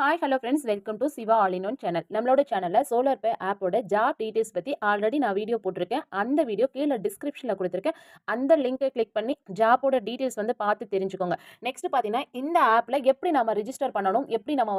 Hi hello friends, welcome to Siva all in one channel. நம்மளோட சேனலில் solar pay ஆப்போட job details பற்றி already நான் வீடியோ போட்டிருக்கேன். அந்த வீடியோ கீழே டிஸ்கிரிப்ஷனில் கொடுத்துருக்கேன். அந்த லிங்கை கிளிக் பண்ணி ஜாப்போட டீட்டெயில்ஸ் பார்த்து தெரிஞ்சுக்கோங்க. நெக்ஸ்ட் பார்த்தீங்கன்னா, இந்த ஆப்பில் எப்படி நம்ம ரிஜிஸ்டர் பண்ணணும், எப்படி நம்ம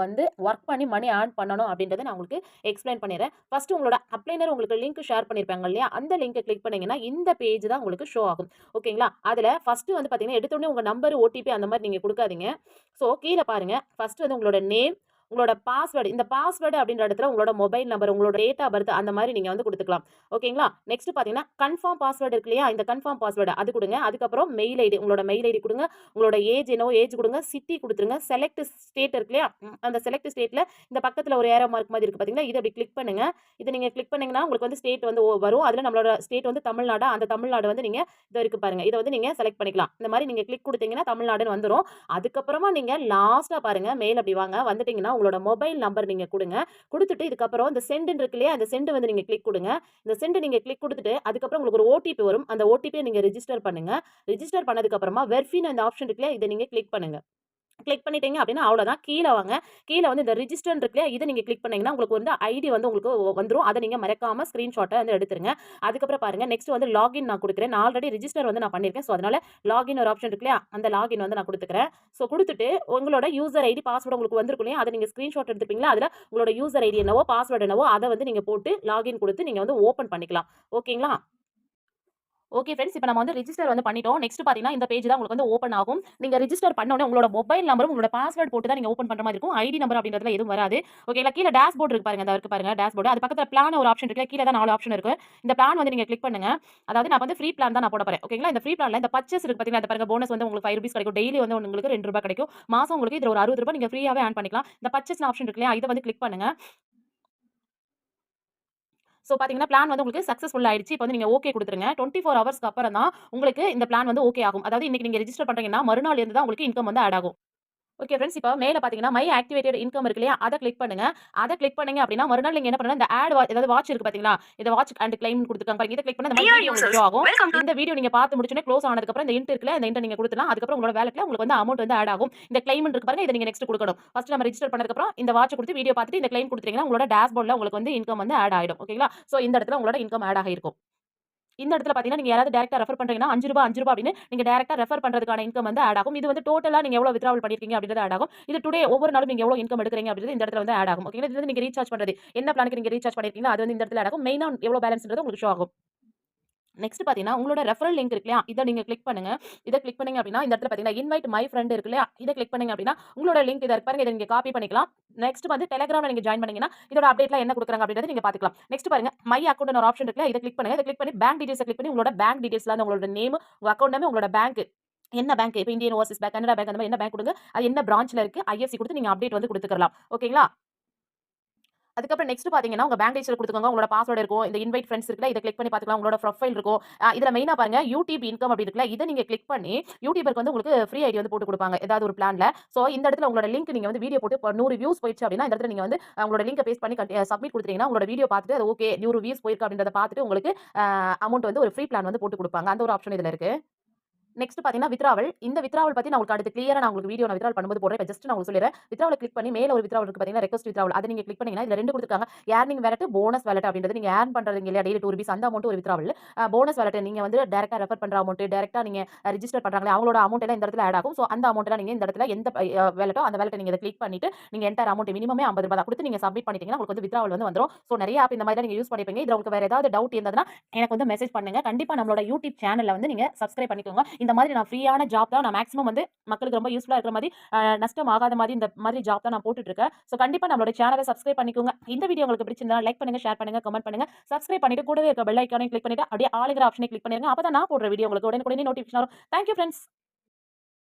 ஒர்க் பண்ணி மணி ஏர்ன் பண்ணணும் அப்படின்றத நான் உங்களுக்கு எக்ஸ்பிளைன் பண்ணிடுறேன். ஃபர்ஸ்ட் உங்களோட அப்ளைனர் உங்களுக்கு லிங்க் ஷேர் பண்ணியிருப்பாங்க இல்லையா, அந்த லிங்கை கிளிக் பண்ணீங்கன்னா இந்த பேஜ் தான் உங்களுக்கு ஷோ ஆகும். ஓகேங்களா? அதில் ஃபர்ஸ்ட் பார்த்தீங்கன்னா, எடுத்தோடனே உங்கள் நம்பர், ஓடிபி அந்த மாதிரி நீங்கள் கொடுக்காதீங்க. ஸோ கீழே பாருங்க, ஃபர்ஸ்ட் உங்களோட நேம், உங்களோட பாஸ்வேர்டு, இந்த பாஸ்வேர்டு அப்படின்ற இடத்துல உங்களோட மொபைல் நம்பர், உங்களோட டேட் ஆஃப் பர்த் அந்த மாதிரி நீங்க கொடுத்துக்கலாம். ஓகேங்களா? நெக்ஸ்ட் பாத்தீங்கன்னா கன்ஃபார்ம் பாஸ்வேர்டு இருக்கு இல்லையா, இந்த கன்ஃபார்ம் பாஸ்வேர்டு அது கொடுங்க. அதுக்கப்புறம் மெயில் ஐடி, உங்களோட மெயில் ஐடி கொடுங்க. உங்களோட ஏஜ் என்னவோ ஏஜ் கொடுங்க. சிட்டி கொடுத்துருங்க. செலக்ட் ஸ்டேட் இருக்கு இல்லையா, அந்த செலக்ட் ஸ்டேட்ல இந்த பக்கத்துல ஒரு ஏரோ மார்க் மாதிரி இருக்கு பாத்தீங்களா, இதை அப்படி கிளிக் பண்ணுங்க. இதை நீங்க கிளிக் பண்ணீங்கன்னா உங்களுக்கு ஸ்டேட் வரும். அதுல நம்மளோட ஸ்டேட் தமிழ்நாடு. அந்த தமிழ்நாடு நீங்க இதை இருக்கு பாருங்க, இதை நீங்க செலக்ட் பண்ணிக்கலாம். இந்த மாதிரி நீங்க கிளிக் கொடுத்தீங்கன்னா தமிழ்நாடுன்னு வந்துரும். அதுக்கப்புறமா நீங்க லாஸ்டா பாருங்க, மேல் அப்படி வாங்க, வந்துட்டீங்கன்னா உங்களோட மொபைல் நம்பர் நீங்க கொடுங்க. கொடுத்துட்டு இதுக்கப்புறம் இந்த சென்ட் இருக்கு இல்லையா, அந்த சென்ட் நீங்க கிளிக் கொடுங்க. இந்த சென்ட் நீங்க கிளிக் கொடுத்துட்டு அதுக்கப்புறம் உங்களுக்கு ஒரு ஓடிபி வரும். அந்த ஓடிபியை நீங்க ரெஜிஸ்டர் பண்ணுங்க. ரெஜிஸ்டர் பண்ணதுக்கு அப்புறமா வெர்ஃபின் அந்த ஆப்ஷன் இருக்கு இல்லையா, இதை நீங்க கிளிக் பண்ணுங்க. கிளிக் பண்ணிட்டீங்க அப்படின்னா அவ்வளோதான். கீழே வாங்க. கீழே இந்த ரிஜிஸ்டர் இருக்கு இல்லையா, இதை நீங்க கிளிக் பண்ணீங்கன்னா உங்களுக்கு ஐடி உங்களுக்கு வந்துரும். அதை நீங்க மறக்காம ஸ்கிரீன்ஷாட்டை எடுத்துருங்க. அதுக்கப்புறம் பாருங்க, நெக்ஸ்ட் லாகின் நான் கொடுக்குறேன். நான் ஆல்ரெடி ரிஜிஸ்டர் நான் பண்ணியிருக்கேன். ஸோ அதனால லாகின் ஒரு ஆப்ஷன் இருக்கு இல்லையா, அந்த லாகின் நான் கொடுத்துக்கிறேன். ஸோ கொடுத்துட்டு உங்களோட யூசர் ஐடி பாஸ்வேர்டு உங்களுக்கு வந்திருக்கும் இல்லையா, அதை நீங்க ஸ்கிரீன்ஷாட் எடுத்துப்பீங்களா, அதில் உங்களோட யூசர் ஐடி என்னவோ பாஸ்வேர்டு என்னவோ அதை நீங்க போட்டு லாகின் கொடுத்து நீங்க ஓப்பன் பண்ணிக்கலாம். ஓகேங்களா? ஓகே ஃப்ரெண்ட்ஸ், இப்போ நம்ம ரிஜிஸ்டர் பண்ணிட்டோம். நெக்ஸ்ட் பார்த்தீங்கன்னா, இந்த பேஜ் தான் உங்களுக்கு ஓப்பன் ஆகும். நீங்க ரிஜிஸ்டர் பண்ண உடனே உங்களோட மொபைல் நம்பரும் உங்களோட பாஸ்வேர்ட் போட்டு தான் நீங்க ஓப்பன் பண்ற மாதிரி இருக்கும். ஐடி நம்பர் அப்படின்றதுல எதுவும் வராது. ஓகேங்களா? கீழ டேஷ்போர்ட் இருக்கு பாருங்க, இருக்கு பாருங்க டேஷ்போர்ட். அது பக்கத்துல பிளான் ஒரு ஆப்ஷன் இருக்கு. கீழ தான் 4 ஆப்ஷன் இருக்கு. இந்த பிளான் நீங்க கிளிக் பண்ணுங்க. அதாவது நான் ஃப்ரீ பிளான் தான் நான் போட போறேன். ஓகேங்களா? இந்த ஃப்ரீ பிளான்ல இந்த பர்ச்சேஸ் இருக்கு பாத்தீங்களா, இந்த பாருங்க போனஸ் உங்களுக்கு ₹5 கிடைக்கும். டெய்லி உங்களுக்கு ₹2 கிடைக்கும். மாசம் உங்களுக்கு இதுல ஒரு ₹60 நீங்க ஃப்ரீயாவே ஏர்ன் பண்ணிக்கலாம். இந்த பர்ச்சேஸ் ஆப்ஷன் இருக்கு இல்லையா, இதை கிளிக் பண்ணுங்க. ஸோ பார்த்தீங்கன்னா, பிளான் உங்களுக்கு சக்சஸ்ஃபுல் ஆயிடுச்சு. இப்போ நீங்க ஓகே குடுத்துருங்க. 24 ஹவர்ஸ்க்கு அப்புறம் தான் உங்களுக்கு இந்த பிளான் ஓகே ஆகும். அதாவது இன்னைக்கு நீங்க ரெஜிஸ்டர் பண்றீங்கன்னா, மறுநாள் இருந்து தான் உங்களுக்கு இன்கம் ஆட் ஆகும். ஓகே ஃப்ரெண்ட்ஸ், இப்போ மேல பார்த்தீங்கன்னா, மை ஆக்டிவேட்டட் இன்கம் இருக்கு இல்லையா, அதை கிளிக் பண்ணுங்க. அதை கிளிக் பண்ணீங்க அப்படின்னா, மறுநாள் நீங்க என்ன பண்ணணும், இந்த ஆட் ஏதாவது வாட்ச் இருக்கு பார்த்தீங்களா, இதை வாட்ச் அண்ட் கிளைம் கொடுத்துருக்காங்க பாருங்க, இதை கிளிக் பண்ணா இந்த மாதிரி வீடியோ உங்களுக்கு ஷோ ஆகும். இந்த வீடியோ நீங்க பார்த்து முடிச்சோனே க்ளோஸ் ஆனதுக்கு அப்புறம் இந்த இன்ட் இருக்குல்ல, இந்த இன்ட் நீங்க கொடுத்துலாம். அதுக்கப்புறம் உங்களோட வேலட்ல உங்களுக்கு அமௌண்ட் ஆட் ஆகும். இந்த கிளைம் இருக்கு பாருங்க, இதை நீங்க நெக்ஸ்ட் கொடுக்கணும். ஃபர்ஸ்ட் நம்ம ரெஜிஸ்டர் பண்ணதுக்கு அப்புறம் இந்த வாட்ச் கொடுத்து வீடியோ பார்த்துட்டு இந்த கிளைம் கொடுத்தீங்கன்னா உங்களோட டேஷ்போர்ட்ல உங்களுக்கு இன்கம் ஆட் ஆயிடும். ஓகேங்களா? சோ இந்த இடத்துல உங்களோட இன்கம் ஆட் ஆகிருக்கும். இந்த இடத்துல பார்த்தீங்கன்னா, நீங்க யாராவது டைரக்ட்டா ரெஃபர் பண்றீங்கன்னா ரூ. 5 அப்படின்னு நீங்க டைரக்ட்டா ரெஃபர் பண்றதுக்கான இன்கம் ஆட் ஆகும். இது டோட்டலா நீங்க எவ்வளவு வித்ட்ராவல் பண்ணியிருக்கீங்க அப்படின்றது ஆட் ஆகும். இது டுடே ஒவ்வொரு நாளும் நீங்க எவ்வளவு இன்கம் எடுக்குறீங்க அப்படின்றது இந்த இடத்துல ஆட் ஆகும். ஓகேங்களா? இது நீங்க ரீசார்ஜ் பண்றது, என்ன பிளானுக்கு நீங்க ரீசார்ஜ் பண்ணியிருக்கீங்களோ அது இந்த இடத்துல ஆட் ஆகும். மெயினா எவ்வளவு பேலன்ஸ்ன்றது உங்களுக்கு ஷோ ஆகும். நெக்ஸ்ட் பார்த்தீங்கன்னா, உங்களோட ரெஃபரல் லிங்க் இருக்கு இல்லையா, இதை நீங்க கிளிக் பண்ணுங்க. இதை கிளிக் பண்ணீங்க அப்படின்னா இந்த இடத்துல பார்த்தீங்கன்னா, இன்வைட் மை ஃப்ரெண்ட் இருக்கு இல்லையா, இதை கிளிக் பண்ணீங்க அப்படின்னா உங்களோட லிங்க் இதை பாருங்க, இதை நீங்க காப்பி பண்ணிக்கலாம். நெக்ஸ்ட் டெலிகிராம்ல நீங்க ஜாயின் பண்ணீங்கன்னா இதோட அப்டேட்ல என்ன கொடுக்குறாங்க அப்படின்றத நீங்க பார்த்துக்கலாம். நெக்ஸ்ட் பாருங்க, மை அக்கௌண்ட் ஒரு ஆப்ஷன் இருக்கு, இதை கிளிக் பண்ணுங்க. இதை கிளிக் பண்ணி பேங்க் டீடைல்ஸ் கிளிக் பண்ணி உங்களோட பேங்க் டீடைல்ஸ்ல உங்களோட நேம், உங்க அக்கௌண்ட் நேம், உங்களோட பேங்க் என்ன பேங்க், இப்போ Indian Overseas bank, Canara bank, அந்த மாதிரி என்ன பேங்க் கொடுங்க, அது என்ன பிரான்ச்ல இருக்கு, ஐஎஃப்சி கொடுத்து நீங்க அப்டேட் கொடுத்துக்கலாம். ஓகேங்களா? அதுக்கப்புறம் நெக்ஸ்ட் பாத்தீங்கன்னா, உங்க பேங்க் டீடைல்ஸ் கொடுத்துக்கோங்க. உங்களோட பாஸ்வேர்ட் இருக்கும். இந்த இன்வைட் ஃப்ரெண்ட்ஸ் இருக்குல்ல, இத கிளிக் பண்ணி பாத்துக்கலாம். உங்களோட ப்ரொஃபைல் இருக்கும். இதுல மெயினா பாருங்க, யூடியூப் இன்கம் அப்படி இருக்குல்ல, இத நீங்க கிளிக் பண்ணி யூடியூபருக்கு உங்களுக்கு ஃப்ரீ ஐடி போட்டு கொடுப்பாங்க, ஏதாவது ஒரு பிளான்ல. சோ இந்த இடத்துல உங்களோட லிங்க் நீங்க வீடியோ போட்டு 100 வியூஸ் போயிடுச்சு அப்படின்னா இந்த இடத்துல நீங்க உங்களோட லிங்கை பேஸ்ட் பண்ணி சப்மிட் கொடுத்தீங்கன்னா உங்களோட வீடியோ பார்த்துட்டு அது ஓகே 100 வியூஸ் போயிருக்கு அப்படின்றத பார்த்துட்டு உங்களுக்கு அமௌண்ட் ஒரு ஃப்ரீ பிளான் போட்டு கொடுப்பாங்க. அந்த ஒரு ஆப்ஷன் இதுல இருக்கு. நெக்ஸ்ட் பாத்தீங்கன்னா வித்ராவல். இந்த வித்ராவல் பத்தி நான் உங்களுக்கு அடுத்து கிளியரா நான் உங்களுக்கு வீடியோ வித்ராவல் பண்ணும்போது போடுறேன். இப்ப ஜஸ்ட் நான் உங்களுக்கு சொல்லிறேன். வித்ராவல கிளிக் பண்ணி மேல ஒரு வித்ராவல் இருக்கு பாத்தீங்கன்னா, ரெக்வெஸ்ட் வித்ராவல். அத நீங்க கிளிக் பண்ணீங்கன்னா இதுல 2 கொடுத்திருக்காங்க. ஏர்னிங் வாலெட், போனஸ் வாலெட் அப்படின்றது நீங்க ஏர்ன் பண்றீங்க இல்லையா, டெய்லி ₹2 அந்த அமௌண்ட் ஒரு வித்ராவல். போனஸ் வாலெட் நீங்க டைரக்ட்டா ரெஃபர் பண்ற அமௌண்ட், டைரக்ட்டா நீங்க ரெஜிஸ்டர் பண்றாங்களே அவங்களோட அமௌண்ட் எல்லாம் இந்த இடத்துல ஆட் ஆகும். சோ அந்த அமௌண்ட் எல்லாம் நீங்க இந்த இடத்துல எந்த வாலெட்டோ அந்த வாலெட்ட நீங்க இத கிளிக் பண்ணிட்டு நீங்க என்டர் அமௌண்ட் மினிமமே ₹50 தான் கொடுத்து நீங்க சப்மிட் பண்ணிட்டீங்கன்னா உங்களுக்கு வித்ராவல் வந்துரும். சோ நிறைய ஆப் இந்த மாதிரி நீங்க யூஸ் பண்ணிப்பீங்க. இதுல உங்களுக்கு வேற ஏதாவது டவுட் இருந்ததுன்னா எனக்கு மெசேஜ் பண்ணுங்க. கண்டிப்பா நம்மளோட யூடியூப் சேனல்ல நீங்க சப்ஸ்கிரைப் பண்ணிக்கோங்க. இந்த மாதிரி நான் ஃப்ரீயான ஜாப் தான் நான் மேக்ஸிமம் மக்களுக்கு ரொம்ப யூஸ்ஃபுல்லா இருக்கிற மாதிரி நஷ்டம் ஆகாத மாதிரி இந்த மாதிரி ஜாப் தான் நான் போட்டுட்டு இருக்கேன். சோ கண்டிப்பா நம்மளோட சேனலை சப்ஸ்கிரைப் பண்ணிக்கோங்க. இந்த வீடியோ உங்களுக்கு பிடிச்சிருந்தா லைக் பண்ணுங்க, ஷேர் பண்ணுங்க, கமெண்ட் பண்ணுங்க. சப்ஸ்கிரைப் பண்ணிட்டு கூடவே இருக்க பெல் ஐகானை கிளிக் பண்ணிட்டு அப்படியே ஆளுங்கிற ஆப்ஷனை கிளிக் பண்ணிருங்க. அப்பதான் நான் போடுற வீடியோ உங்களுக்கு உடனே நோட்டிஃபிகேஷன் வரும். Thank you friends.